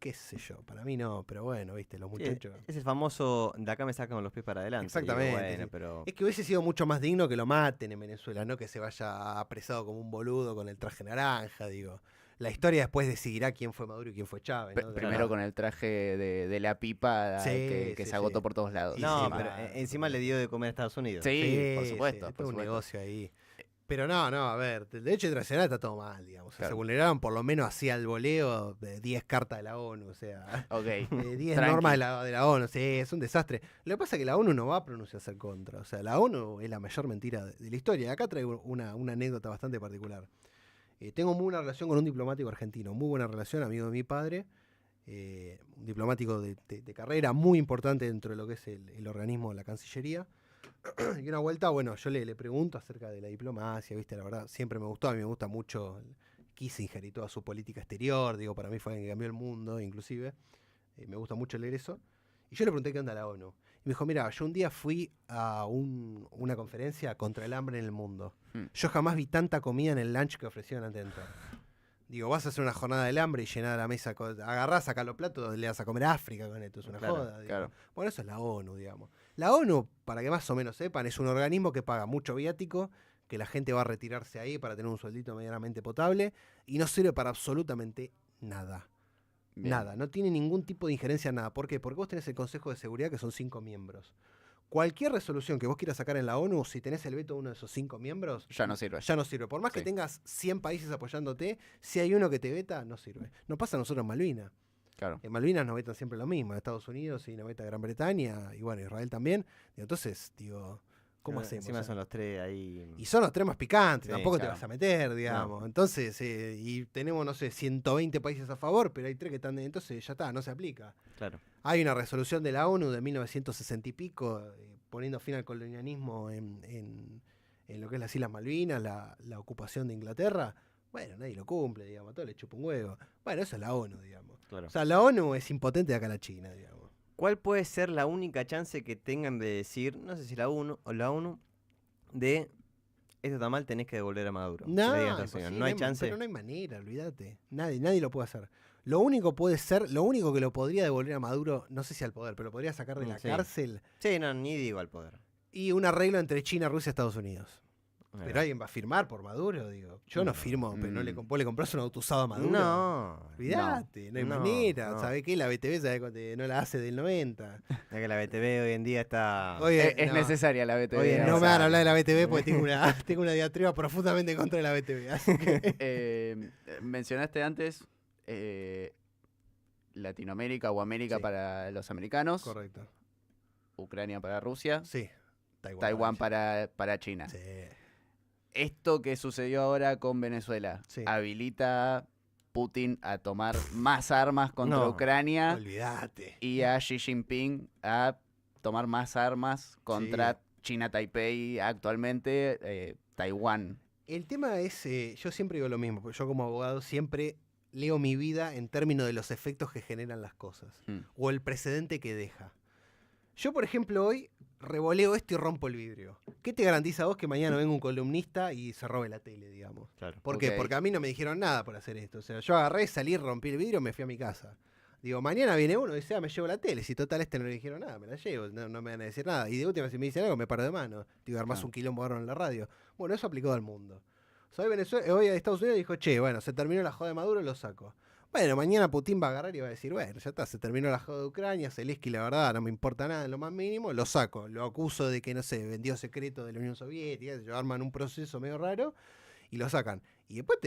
Qué sé yo, para mí no, pero bueno, viste, los muchachos... Sí, es el famoso, de acá me sacan los pies para adelante. Exactamente. Digo, bueno, pero... Es que hubiese sido mucho más digno que lo maten en Venezuela, no que se vaya apresado como un boludo con el traje naranja, digo. La historia después decidirá quién fue Maduro y quién fue Chávez, ¿no? Primero con el traje de la pipa que se agotó por todos lados. No, pero encima le dio de comer a Estados Unidos. Sí, por supuesto. Por un negocio ahí. Pero no, a ver, el derecho internacional está todo mal, digamos. Claro. Se vulneraron por lo menos así al voleo de 10 cartas de la ONU, o sea, 10 normas de la ONU, sí, es un desastre. Lo que pasa es que la ONU no va a pronunciarse en contra, o sea, la ONU es la mayor mentira de la historia. Acá traigo una anécdota bastante particular. Tengo muy buena relación con un diplomático argentino, muy buena relación, amigo de mi padre, un diplomático de carrera muy importante dentro de lo que es el organismo de la Cancillería. Y una vuelta, bueno, yo le pregunto acerca de la diplomacia, viste, la verdad, siempre me gustó, a mí me gusta mucho Kissinger y toda su política exterior, digo, para mí fue alguien que cambió el mundo, inclusive, me gusta mucho leer eso, y yo le pregunté qué onda la ONU, y me dijo, mira, yo un día fui a una conferencia contra el hambre en el mundo, yo jamás vi tanta comida en el lunch que ofrecieron adentro. Digo, vas a hacer una jornada del hambre y llenar la mesa, agarrás, sacás los platos, le vas a comer a África con esto, es una joda. Claro. Bueno, eso es la ONU, digamos. La ONU, para que más o menos sepan, es un organismo que paga mucho viático, que la gente va a retirarse ahí para tener un sueldito medianamente potable, y no sirve para absolutamente nada. Bien. Nada, no tiene ningún tipo de injerencia en nada. ¿Por qué? Porque vos tenés el Consejo de Seguridad, que son 5 miembros. Cualquier resolución que vos quieras sacar en la ONU, si tenés el veto de uno de esos 5 miembros... Ya no sirve. Ya no sirve. Por más que tengas 100 países apoyándote, si hay uno que te veta, no sirve. Nos pasa a nosotros en Malvinas. Claro. En Malvinas nos vetan siempre lo mismo. Estados Unidos y nos veta Gran Bretaña, y bueno, Israel también. Entonces, digo, ¿cómo hacemos? Encima son los tres ahí... Y son los tres más picantes, sí, tampoco claro. te vas a meter, digamos. No. Entonces, y tenemos, no sé, 120 países a favor, pero hay 3 que están... Entonces ya está, no se aplica. Claro. Hay una resolución de la ONU de 1960 y pico, poniendo fin al colonialismo en lo que es las Islas Malvinas, la ocupación de Inglaterra. Bueno, nadie lo cumple, digamos, todo le chupa un huevo. Bueno, eso es la ONU, digamos. Claro. O sea, la ONU es impotente de acá a la China, digamos. ¿Cuál puede ser la única chance que tengan de decir, no sé si la ONU o la ONU, de esto está mal, tenés que devolver a Maduro? No, no hay chance. Pero no hay manera, olvídate. Nadie lo puede hacer. Lo único que lo podría devolver a Maduro, no sé si al poder, pero lo podría sacar de la cárcel. Sí, no, ni digo al poder. Y un arreglo entre China, Rusia y Estados Unidos. Pero alguien va a firmar por Maduro, digo. Yo no firmo, pero vos le compras un auto usado a Maduro. No. Olvídate, no hay manera. No. ¿Sabés qué? La BTV no la hace del 90. Ya que la BTV hoy en día está... Es necesaria la BTV. Oye, No me van a hablar de la BTV porque tengo una diatriba profundamente en contra de la BTV. Así que... Mencionaste antes Latinoamérica o América para los americanos. Correcto. Ucrania para Rusia. Sí. Taiwán para China. Sí. Esto que sucedió ahora con Venezuela habilita Putin a tomar más armas contra Ucrania. Olvídate. Y a Xi Jinping a tomar más armas contra China Taipei, actualmente Taiwán. El tema es, yo siempre digo lo mismo, porque yo como abogado siempre leo mi vida en términos de los efectos que generan las cosas o el precedente que deja. Yo, por ejemplo, hoy revoleo esto y rompo el vidrio. ¿Qué te garantiza a vos que mañana venga un columnista y se robe la tele, digamos? Claro. ¿Por qué? Porque a mí no me dijeron nada por hacer esto. O sea, yo agarré, salí, rompí el vidrio, me fui a mi casa. Digo, mañana viene uno y dice, me llevo la tele. Si total no le dijeron nada, me la llevo, no me van a decir nada. Y de última, si me dicen algo, me paro de mano. Digo, armás un quilombo ahora en la radio. Bueno, eso aplicado al mundo. O sea, hoy a Estados Unidos dijo, che, bueno, se terminó la joda de Maduro, lo saco. Bueno, mañana Putin va a agarrar y va a decir, bueno, ya está, se terminó la joda de Ucrania, Zelensky, la verdad, no me importa nada en lo más mínimo, lo saco. Lo acuso de que, no sé, vendió secretos de la Unión Soviética, arman un proceso medio raro y lo sacan. Y después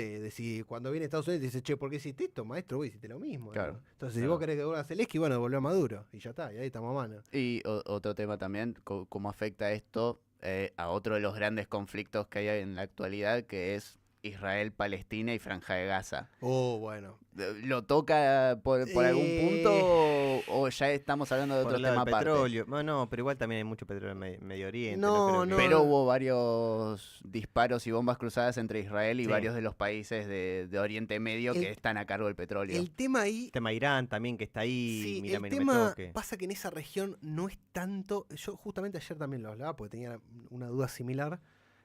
cuando viene Estados Unidos, te dice, che, ¿por qué hiciste esto? Maestro, vos hiciste lo mismo. Claro. ¿No? Entonces, si vos querés que devuelva a Zelensky, bueno, devolvió a Maduro. Y ya está, y ahí estamos a mano. Y otro tema también, cómo afecta esto a otro de los grandes conflictos que hay en la actualidad, que es Israel, Palestina y Franja de Gaza. Bueno. ¿Lo toca por algún punto o ya estamos hablando de otro tema aparte? Petróleo. No, pero igual también hay mucho petróleo en Medio Oriente. No, pero hubo varios disparos y bombas cruzadas entre Israel y varios de los países de Oriente Medio que están a cargo del petróleo. El tema ahí... El tema Irán también, que está ahí. Sí, mira, el tema pasa que en esa región no es tanto... Yo justamente ayer también lo hablaba porque tenía una duda similar.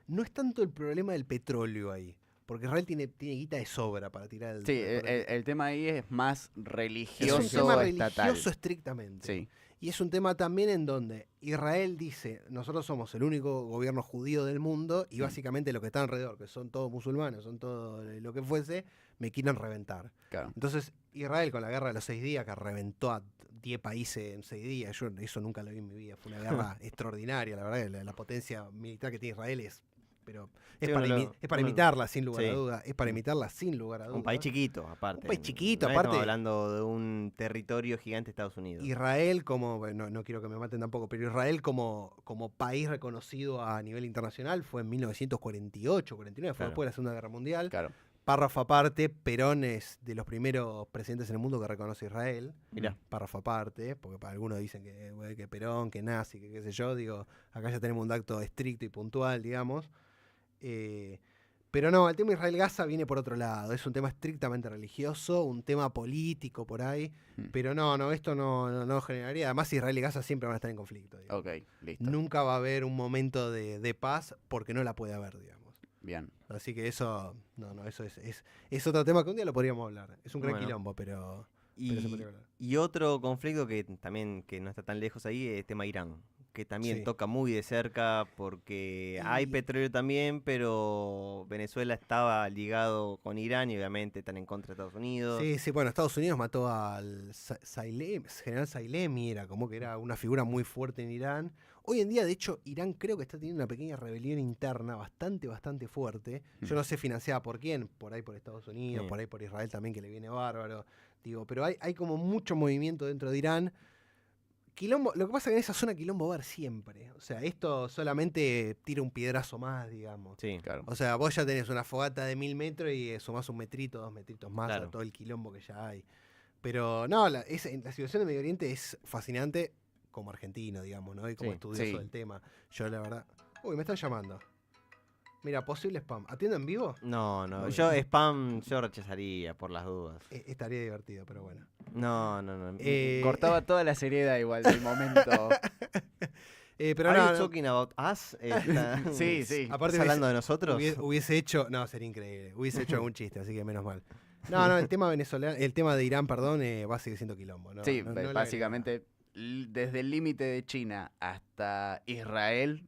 No es tanto el problema del petróleo ahí. Porque Israel tiene guita de sobra para tirar el... Sí, el tema ahí es más religioso estatal. Es un tema estatal. religioso estrictamente. Sí. Y es un tema también en donde Israel dice, nosotros somos el único gobierno judío del mundo y básicamente lo que está alrededor, que son todos musulmanes, son todo lo que fuese, me quieren reventar. Claro. Entonces Israel con la guerra de los 6 días, que reventó a 10 países en 6 días, yo eso nunca lo vi en mi vida, fue una guerra extraordinaria, la verdad, la potencia militar que tiene Israel es... Pero es para imitarla, sin lugar a duda. Es para imitarla, sin lugar a duda. Un país chiquito, aparte. Un país chiquito, no aparte. Estamos hablando de un territorio gigante de Estados Unidos. Israel como, bueno, no quiero que me maten tampoco, pero Israel como país reconocido a nivel internacional fue en 1948, 49, fue después de la Segunda Guerra Mundial. Claro. Párrafo aparte, Perón es de los primeros presidentes en el mundo que reconoce a Israel. Mirá. Párrafo aparte, porque para algunos dicen que Perón, que nazi, que qué sé yo. Digo, acá ya tenemos un dato estricto y puntual, digamos. Pero no, el tema Israel-Gaza viene por otro lado. Es un tema estrictamente religioso, un tema político por ahí. Pero no, esto no generaría. Además, Israel y Gaza siempre van a estar en conflicto. Ok, listo. Nunca va a haber un momento de paz porque no la puede haber, digamos. Bien. Así que eso, eso es otro tema que un día lo podríamos hablar. Es un gran quilombo, pero se podría hablar. Y otro conflicto que también que no está tan lejos ahí es el tema Irán, que también toca muy de cerca porque hay petróleo también, pero Venezuela estaba ligado con Irán y obviamente están en contra de Estados Unidos. Sí, bueno, Estados Unidos mató al general Sailemi, era como que era una figura muy fuerte en Irán. Hoy en día, de hecho, Irán creo que está teniendo una pequeña rebelión interna bastante fuerte. Yo no sé financiada por quién, por ahí por Estados Unidos, por ahí por Israel también, que le viene bárbaro. Digo, pero hay como mucho movimiento dentro de Irán. Quilombo, lo que pasa es que en esa zona quilombo va a haber siempre. O sea, esto solamente tira un piedrazo más, digamos. Sí, claro. O sea, vos ya tenés una fogata de 1000 metros y sumás 1 metrito, 2 metritos más a todo el quilombo que ya hay. Pero no, la situación de Medio Oriente es fascinante como argentino, digamos, ¿no? Y como estudioso del tema. Yo, la verdad... Uy, me están llamando. Mira, posible spam. ¿Atiendo en vivo? No. Yo spam yo rechazaría por las dudas. Estaría divertido, pero bueno. No. Cortaba toda la seriedad igual del momento. Pero ¿Are you talking about us? Sí. Aparte, hablando de nosotros. Hubiese hecho... No, sería increíble. Hubiese hecho algún chiste, así que menos mal. No, el tema venezolano, el tema de Irán, perdón, va a seguir siendo quilombo, ¿no? Sí, básicamente, desde el límite de China hasta Israel,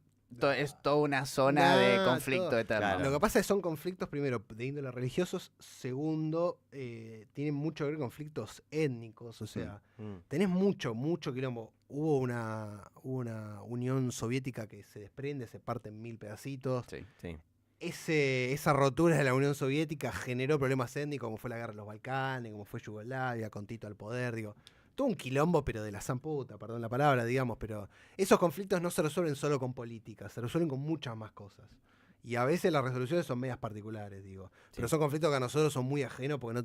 Es toda una zona de conflicto todo. eterno. Claro. Lo que pasa es que son conflictos, primero, de índole religiosos. Segundo, tienen mucho que ver con conflictos étnicos. O sea, tenés mucho quilombo. Hubo una Unión Soviética que se desprende, se parte en 1000 pedacitos. Sí. Esa rotura de la Unión Soviética generó problemas étnicos, como fue la guerra de los Balcanes, como fue Yugoslavia, con Tito al poder, digo. Todo un quilombo, pero de la zamputa, perdón la palabra, digamos, pero esos conflictos no se resuelven solo con política, se resuelven con muchas más cosas. Y a veces las resoluciones son medias particulares, digo. Pero son conflictos que a nosotros son muy ajenos porque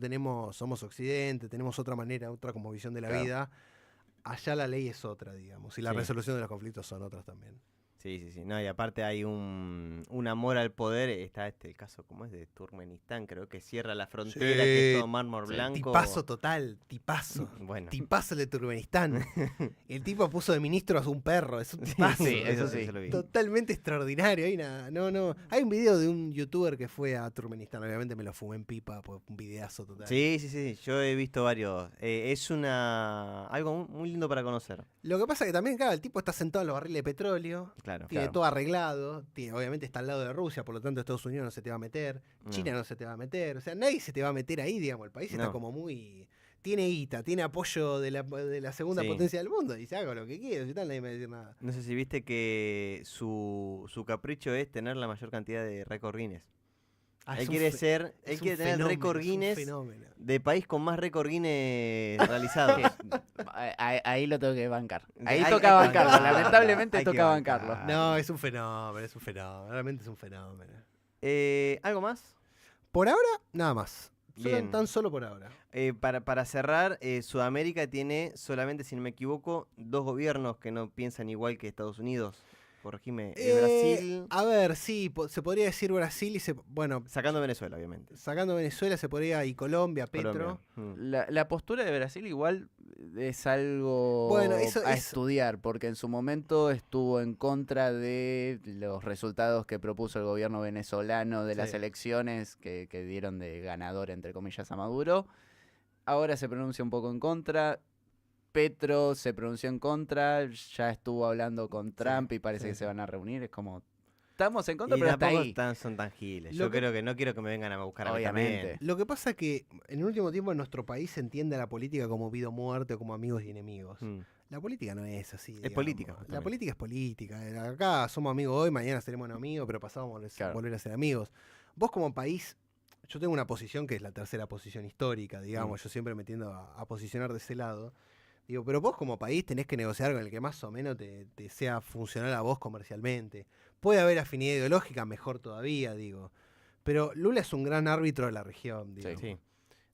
somos Occidente, tenemos otra manera, otra como visión de la vida. Allá la ley es otra, digamos, y la resolución de los conflictos son otras también. Sí. No, y aparte hay un amor al poder. Está el caso, ¿cómo es? De Turkmenistán, creo que cierra la frontera, que es todo mármol blanco. Tipazo total, tipazo. Bueno. Tipazo el de Turkmenistán. El tipo puso de ministro a un perro, es un tipazo. Sí, eso sí. lo vi. Totalmente extraordinario. Hay un video de un youtuber que fue a Turkmenistán, obviamente me lo fumé en pipa, pues un videazo total. Sí, yo he visto varios. Es algo muy lindo para conocer. Lo que pasa que también, claro, el tipo está sentado en los barriles de petróleo. Claro. Tiene todo arreglado, obviamente está al lado de Rusia, por lo tanto Estados Unidos no se te va a meter, China no se te va a meter, o sea, nadie se te va a meter ahí, digamos, el país está como muy... Tiene guita, tiene apoyo de la segunda potencia del mundo, y dice, hago lo que quiero, si tal, nadie me va a decir nada. No sé si viste que su capricho es tener la mayor cantidad de récord Guinness. Él quiere tener el récord Guinness de país con más récord Guinness realizados. Ahí lo tengo que bancar. Ahí toca bancarlo, lamentablemente toca bancarlo. No, es un fenómeno, realmente es un fenómeno. ¿Algo más? Por ahora, nada más. Bien. Tan solo por ahora. Para cerrar, Sudamérica tiene solamente, si no me equivoco, 2 gobiernos que no piensan igual que Estados Unidos. Corregime, Brasil. A ver, sí, se podría decir Brasil y sacando Venezuela, obviamente. Sacando Venezuela se podría, y Colombia, Petro. La postura de Brasil igual es algo a estudiar, porque en su momento estuvo en contra de los resultados que propuso el gobierno venezolano de las elecciones que dieron de ganador, entre comillas, a Maduro. Ahora se pronuncia un poco en contra. Petro se pronunció en contra, ya estuvo hablando con Trump y parece que se van a reunir. Es como, estamos en contra, pero hasta ahí. Son tan giles. Yo creo que no quiero que me vengan a buscar a mí también. Lo que pasa es que en el último tiempo en nuestro país se entiende a la política como vida o muerte o como amigos y enemigos. La política no es así. Es política. La política es política. Acá somos amigos hoy, mañana seremos amigos, pero pasado vamos a volver a ser amigos. Vos como país, yo tengo una posición que es la tercera posición histórica, digamos. Yo siempre me tiendo a posicionar de ese lado. Digo, pero vos como país tenés que negociar con el que más o menos te sea funcional a vos comercialmente. Puede haber afinidad ideológica, mejor todavía, digo. Pero Lula es un gran árbitro de la región, digo. Sí.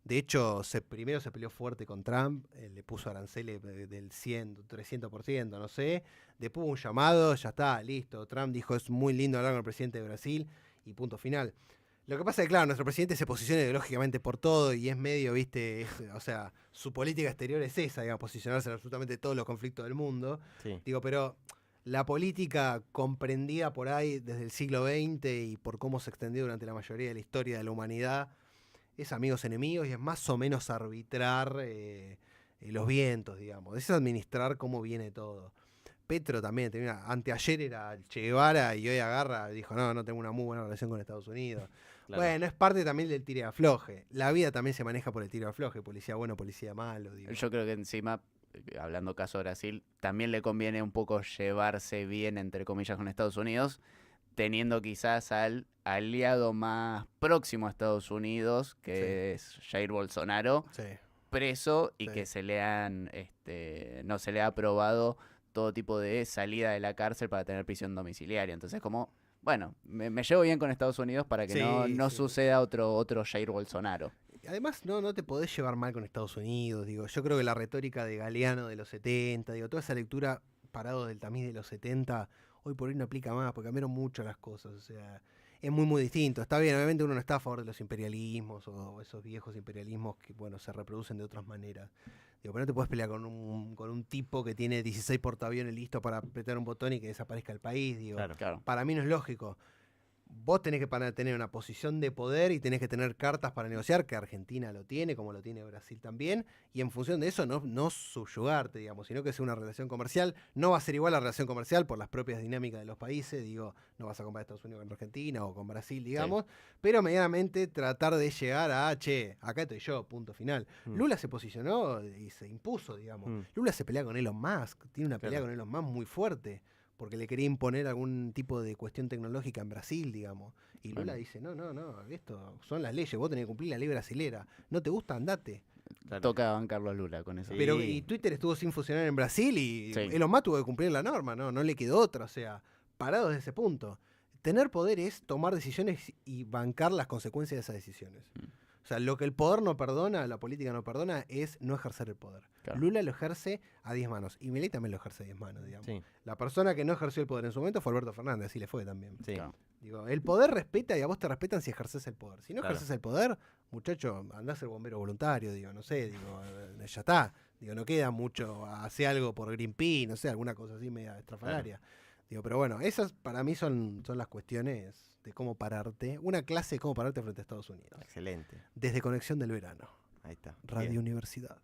De hecho, primero se peleó fuerte con Trump, le puso aranceles del 100, 300%, no sé. Después hubo un llamado, ya está, listo. Trump dijo, es muy lindo hablar con el presidente de Brasil y punto final. Lo que pasa es que, claro, nuestro presidente se posiciona ideológicamente por todo y es medio, viste, o sea, su política exterior es esa, digamos, posicionarse en absolutamente todos los conflictos del mundo. Sí. Digo, pero la política comprendida por ahí desde el siglo XX y por cómo se extendió durante la mayoría de la historia de la humanidad es amigos enemigos y es más o menos arbitrar los vientos, digamos. Es administrar cómo viene todo. Petro también anteayer era el Che Guevara y hoy agarra y dijo, no tengo una muy buena relación con Estados Unidos. Claro. Bueno, es parte también del tire de afloje. La vida también se maneja por el tire de afloje, policía bueno, policía malo. Digo. Yo creo que encima, hablando caso de Brasil, también le conviene un poco llevarse bien, entre comillas, con Estados Unidos, teniendo quizás al aliado más próximo a Estados Unidos, que es Jair Bolsonaro, preso y que no se le ha aprobado todo tipo de salida de la cárcel para tener prisión domiciliaria. Entonces, como, bueno, me llevo bien con Estados Unidos para que no suceda otro Jair Bolsonaro. Además, no te podés llevar mal con Estados Unidos, digo. Yo creo que la retórica de Galeano de los 70, digo, toda esa lectura parado del tamiz de los 70, hoy por hoy no aplica más, porque cambiaron mucho las cosas, o sea, es muy distinto. Está bien, obviamente uno no está a favor de los imperialismos o esos viejos imperialismos que, bueno, se reproducen de otras maneras. Digo, pero no te puedes pelear con un tipo que tiene 16 portaaviones listos para apretar un botón y que desaparezca el país, digo. Claro. Para mí no es lógico. vos tenés que tener una posición de poder y tenés que tener cartas para negociar, que Argentina lo tiene, como lo tiene Brasil también, y en función de eso no subyugarte, digamos, sino que sea una relación comercial. No va a ser igual la relación comercial por las propias dinámicas de los países, digo, no vas a comprar Estados Unidos con Argentina o con Brasil, digamos, pero medianamente tratar de llegar a, che, acá estoy yo, punto final. Lula se posicionó y se impuso, digamos. Lula se pelea con Elon Musk, tiene una pelea con Elon Musk muy fuerte, porque le quería imponer algún tipo de cuestión tecnológica en Brasil, digamos. Y Lula dice, no, esto son las leyes, vos tenés que cumplir la ley brasilera. ¿No te gusta? Andate. Claro. Toca bancarlo a Lula con eso. Pero y Twitter estuvo sin funcionar en Brasil y Elon Musk tuvo que cumplir la norma, no le quedó otra. O sea, parado desde ese punto. Tener poder es tomar decisiones y bancar las consecuencias de esas decisiones. O sea, lo que el poder no perdona, la política no perdona, es no ejercer el poder. Claro. Lula lo ejerce a 10 manos. Y Milei también lo ejerce a 10 manos, digamos. Sí. La persona que no ejerció el poder en su momento fue Alberto Fernández, así le fue también. Sí. Claro. Digo, el poder respeta y a vos te respetan si ejerces el poder. Si no ejerces el poder, muchacho, andá a ser bombero voluntario, digo, no sé, digo, ya está. Digo, no queda mucho, hace algo por Greenpeace, no sé, alguna cosa así media estrafalaria. Claro. Digo, pero bueno, esas para mí son las cuestiones de cómo pararte. Una clase de cómo pararte frente a Estados Unidos. Excelente. Desde Conexión del Verano. Ahí está. Radio Universidad.